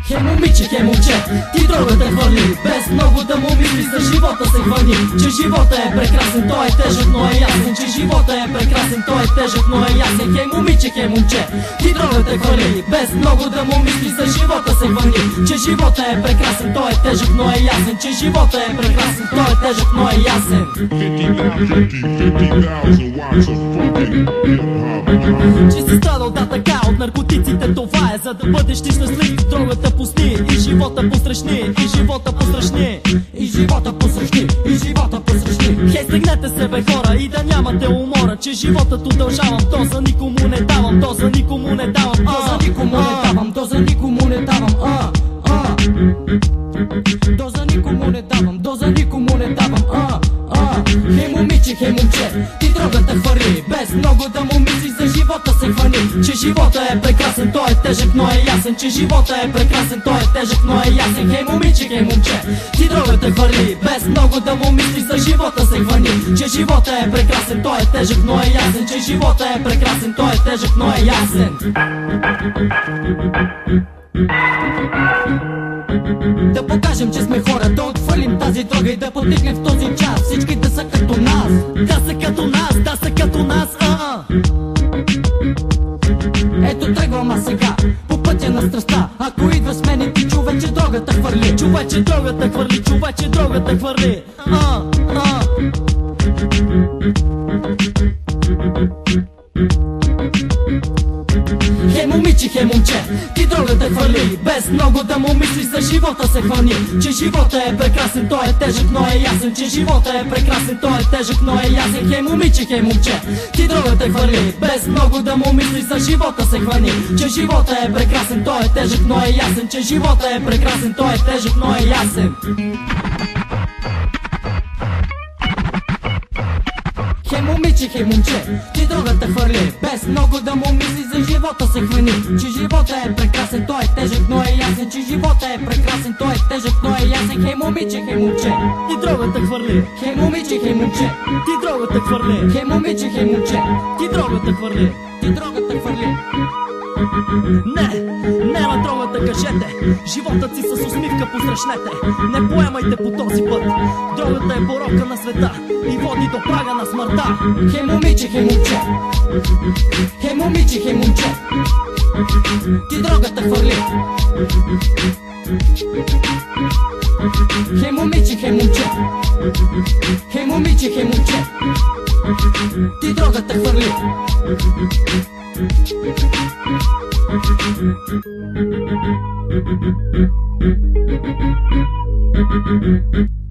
Хей момиче, хей момче, ти дрогата хвърли, без много да му мислиш за живота се хвани. Че живота е прекрасен, той е тежък, но е ясен. Че живота е прекрасен, той е тежък, но е ясен. Хей момиче, хей момче, ти дрогата хвърли, без много да му мислиш за живота се хвани. Че живота е прекрасен, той е тежък, но е ясен. Че живота е прекрасен, той е тежък, но е ясен. 50,000 watts of fucking hip-hop. Че си страдал да така от наркотиците, това е за да бъдеш ти щастлив. Дрогата пусти и живота пострашни, и живота пострашни, и живота пострашни, и живота пострашни. Хей, стегнете се бе хора и да нямате умора, че животът удължавам, то за никому не давам, то за никому не давам, то за никому не давам, то за никому не давам, то за никому не давам, то за никому не давам, Хей момиче, хей момче, ти дрогата хвърли, без много да му мислиш за живота се хвани. Че живота е прекрасен, той е тежък, но е ясен. Че живота е прекрасен, той е тежък, но е ясен. Хей момиче, хей момче, ти дрогата хвърли, без много да му мислиш за живота се хвани. Че живота е прекрасен, той е тежък, но е ясен. Че живота е прекрасен, той е тежък, но е ясен. Да покажем, че сме хора, да отхвърлим тази дрога и да подникнем в този час. Всички да са като нас, да са като нас, да са като нас, Ето тръгвам аз сега, по пътя на страстта. Ако идва с мен и ти човече дрогата хвърли, човече дрогата хвърли, човече дрогата хвърли, Хей момиче, хей момче, ти дрогата хвърли, без много да му мислиш за живота се хвани. Че живота е прекрасен, той е тежък, но е ясен. Че живота е прекрасен, той е тежък, но е ясен. Хей момиче, хей момче, ти дрогата хвърли, без много да му мислиш за живота се хвани. Че живота е прекрасен, той е тежък, но е ясен. Че живота е прекрасен, той е тежък, но е ясен. Хей момиче, хей момче, ти дрогата хвърли, без много да му мисли за живота се хвани. Че живота е прекрасен, той е тежък, но е ясен. Че живота е прекрасен, той е тежък, но е ясен. Хей момиче, хей момче, ти дрогата хвърли, хей момиче, хей момче, ти дрогата хвърли, хей момиче, хей момче, ти дрогата хвърли, ти дрогата хвърли. Не на дрогата кажете, животът си с усмивка посрещнете. Не поемайте по този път, дрогата е порока на света и води до прага на смъртта. Хей момиче, хей момче, хей момиче, хей момче, ти дрогата хвърли. Хей момиче, хей момче, хей момиче, хей момче, ти дрогата хвърли. Thank you.